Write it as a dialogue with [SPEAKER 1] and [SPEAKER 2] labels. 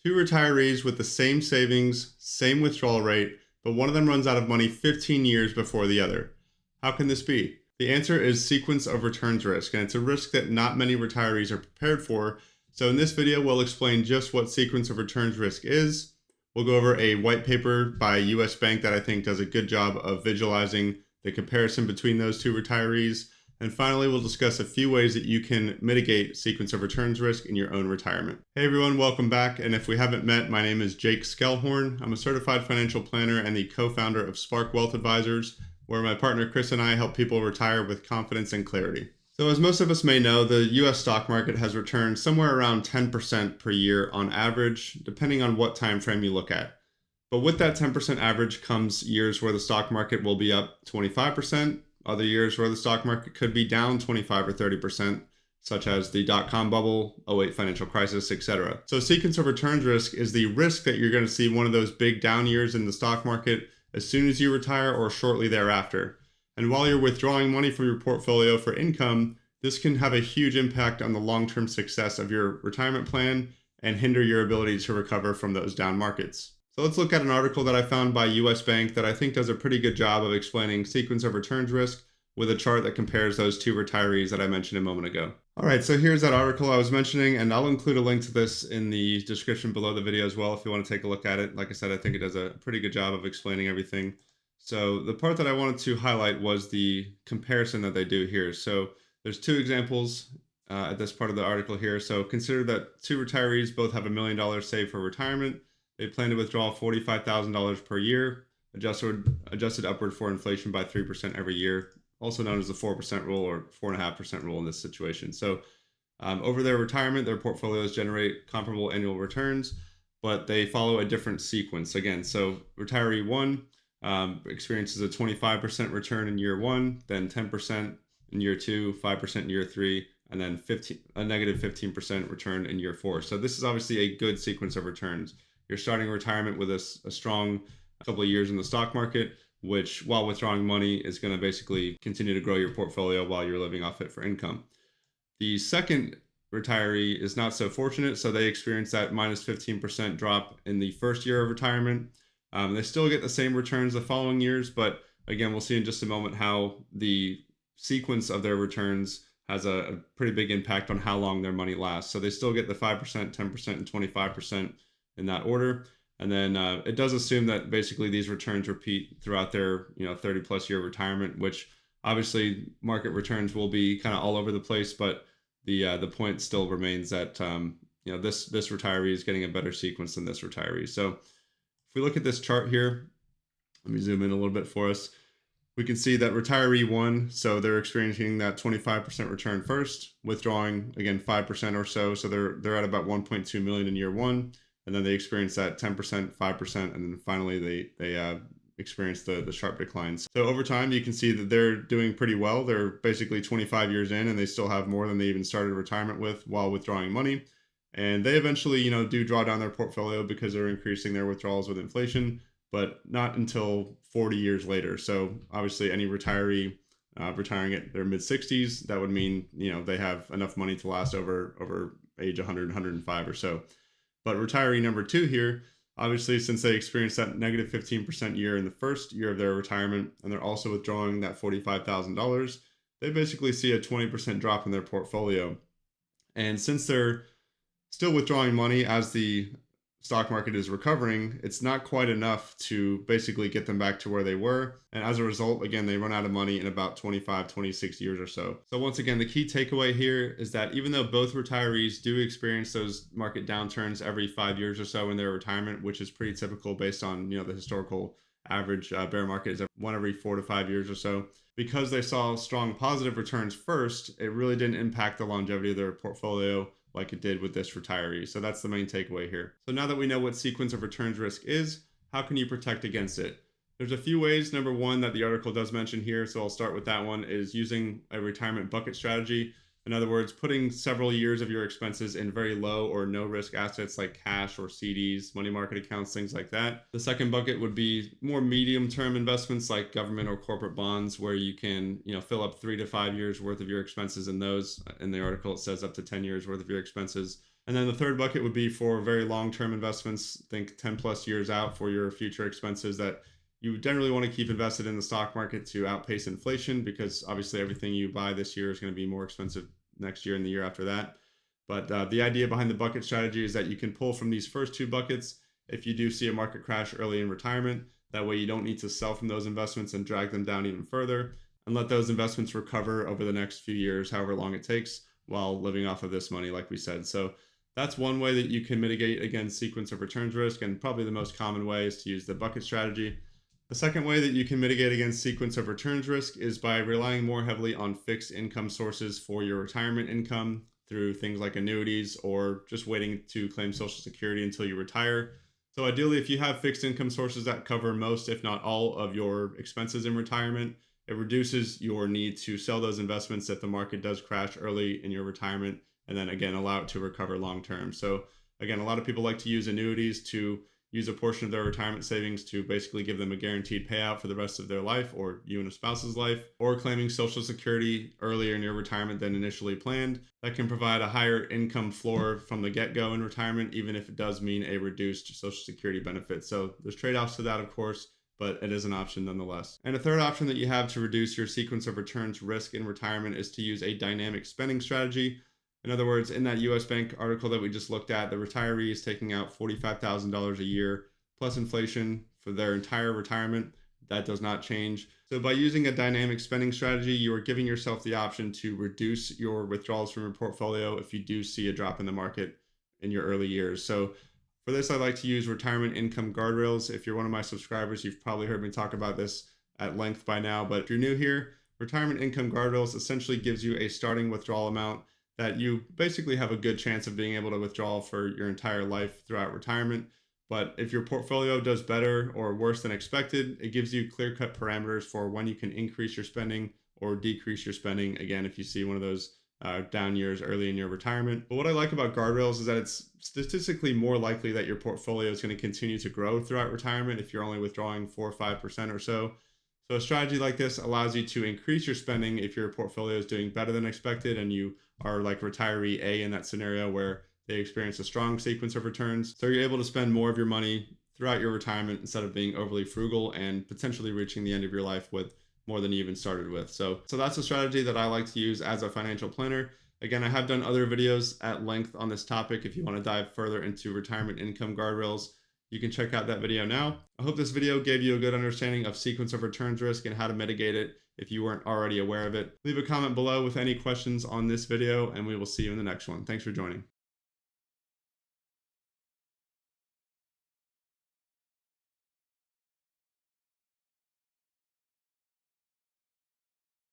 [SPEAKER 1] Two retirees with the same savings, same withdrawal rate, but one of them runs out of money 15 years before the other. How can this be? The answer is sequence of returns risk, and it's a risk that not many retirees are prepared for. So in this video, we'll explain just what sequence of returns risk is. We'll go over a white paper by US Bank that I think does a good job of visualizing the comparison between those two retirees. And finally, we'll discuss a few ways that you can mitigate sequence of returns risk in your own retirement. Hey everyone, welcome back. And if we haven't met, my name is Jake Skellhorn. I'm a certified financial planner and the co-founder of Spark Wealth Advisors, where my partner Chris and I help people retire with confidence and clarity. So as most of us may know, the US stock market has returned somewhere around 10% per year on average, depending on what time frame you look at. But with that 10% average comes years where the stock market will be up 25%, other years where the stock market could be down 25 or 30%, such as the dot-com bubble, '08 financial crisis, etc. So sequence of returns risk is the risk that you're going to see one of those big down years in the stock market as soon as you retire or shortly thereafter. And while you're withdrawing money from your portfolio for income, this can have a huge impact on the long-term success of your retirement plan and hinder your ability to recover from those down markets. So let's look at an article that I found by US Bank that I think does a pretty good job of explaining sequence of returns risk with a chart that compares those two retirees that I mentioned a moment ago. All right, so here's that article I was mentioning, and I'll include a link to this in the description below the video as well if you want to take a look at it. Like I said, I think it does a pretty good job of explaining everything. So the part that I wanted to highlight was the comparison that they do here. So there's two examples at this part of the article here. So consider that two retirees both have $1 million saved for retirement. They plan to withdraw $45,000 per year, adjusted upward for inflation by 3% every year, also known as the 4% rule or 4.5% rule in this situation. So over their retirement, their portfolios generate comparable annual returns, but they follow a different sequence. Again, so retiree one experiences a 25% return in year one, then 10% in year two, 5% in year three, and then a negative 15% return in year four. So this is obviously a good sequence of returns. You're starting retirement with a strong couple of years in the stock market, which while withdrawing money is going to basically continue to grow your portfolio while you're living off it for income. The second retiree is not so fortunate, so they experience that minus 15% drop in the first year of retirement. They still get the same returns the following years, but again, we'll see in just a moment how the sequence of their returns has a pretty big impact on how long their money lasts. So they still get the 5%, 10%, and 25% in that order. And then it does assume that basically these returns repeat throughout their 30 plus year retirement, which obviously market returns will be kind of all over the place, but the point still remains that this retiree is getting a better sequence than this retiree. So if we look at this chart here, let me zoom in a little bit for us. We can see that retiree one, so they're experiencing that 25% return first, withdrawing again 5% or so. So they're at about 1.2 million in year one. And then they experience that 10%, 5%, and then finally they experience the sharp declines. So over time, you can see that they're doing pretty well. They're basically 25 years in, and they still have more than they even started retirement with while withdrawing money. And they eventually, do draw down their portfolio because they're increasing their withdrawals with inflation, but not until 40 years later. So obviously, any retiree retiring at their mid 60s, that would mean they have enough money to last over age 100, 105 or so. But retiree number two here, obviously, since they experienced that negative 15% year in the first year of their retirement, and they're also withdrawing that $45,000, they basically see a 20% drop in their portfolio. And since they're still withdrawing money as the stock market is recovering, it's not quite enough to basically get them back to where they were. And as a result, again, they run out of money in about 25, 26 years or so. So once again, the key takeaway here is that even though both retirees do experience those market downturns every 5 years or so in their retirement, which is pretty typical based on, the historical average bear market is one every 4 to 5 years or so. Because they saw strong positive returns first, it really didn't impact the longevity of their portfolio like it did with this retiree. So that's the main takeaway here. So now that we know what sequence of returns risk is, how can you protect against it? There's a few ways. Number one that the article does mention here, so I'll start with that one, is using a retirement bucket strategy. In other words, putting several years of your expenses in very low or no risk assets like cash or CDs, money market accounts, things like that. The second bucket would be more medium term investments like government or corporate bonds, where you can, fill up 3 to 5 years worth of your expenses in those. In the article, it says up to 10 years worth of your expenses. And then the third bucket would be for very long-term investments, think 10 plus years out for your future expenses that you generally want to keep invested in the stock market to outpace inflation, because obviously everything you buy this year is going to be more expensive next year and the year after that. But the idea behind the bucket strategy is that you can pull from these first two buckets if you do see a market crash early in retirement. That way you don't need to sell from those investments and drag them down even further, and let those investments recover over the next few years, however long it takes, while living off of this money, like we said. So that's one way that you can mitigate against sequence of returns risk, and probably the most common way is to use the bucket strategy. The second way that you can mitigate against sequence of returns risk is by relying more heavily on fixed income sources for your retirement income through things like annuities, or just waiting to claim Social Security until you retire. So ideally, if you have fixed income sources that cover most, if not all, of your expenses in retirement, it reduces your need to sell those investments if the market does crash early in your retirement, and then again, allow it to recover long term. So again, a lot of people like to use annuities to use a portion of their retirement savings to basically give them a guaranteed payout for the rest of their life, or you and a spouse's life, or claiming Social Security earlier in your retirement than initially planned. That can provide a higher income floor from the get-go in retirement, even if it does mean a reduced Social Security benefit. So there's trade-offs to that, of course, but it is an option nonetheless. And a third option that you have to reduce your sequence of returns risk in retirement is to use a dynamic spending strategy. In other words, in that US Bank article that we just looked at, the retiree is taking out $45,000 a year plus inflation for their entire retirement. That does not change. So by using a dynamic spending strategy, you are giving yourself the option to reduce your withdrawals from your portfolio if you do see a drop in the market in your early years. So for this, I like to use retirement income guardrails. If you're one of my subscribers, you've probably heard me talk about this at length by now, but if you're new here, retirement income guardrails essentially gives you a starting withdrawal amount that you basically have a good chance of being able to withdraw for your entire life throughout retirement. But if your portfolio does better or worse than expected, it gives you clear-cut parameters for when you can increase your spending or decrease your spending, again, if you see one of those down years early in your retirement. But what I like about guardrails is that it's statistically more likely that your portfolio is going to continue to grow throughout retirement if you're only withdrawing 4 or 5% or so. So a strategy like this allows you to increase your spending if your portfolio is doing better than expected and you are like retiree A in that scenario where they experience a strong sequence of returns. So you're able to spend more of your money throughout your retirement instead of being overly frugal and potentially reaching the end of your life with more than you even started with. So that's a strategy that I like to use as a financial planner. Again, I have done other videos at length on this topic. If you want to dive further into retirement income guardrails, you can check out that video now. I hope this video gave you a good understanding of sequence of returns risk and how to mitigate it if you weren't already aware of it. Leave a comment below with any questions on this video, and we will see you in the next one. Thanks for joining.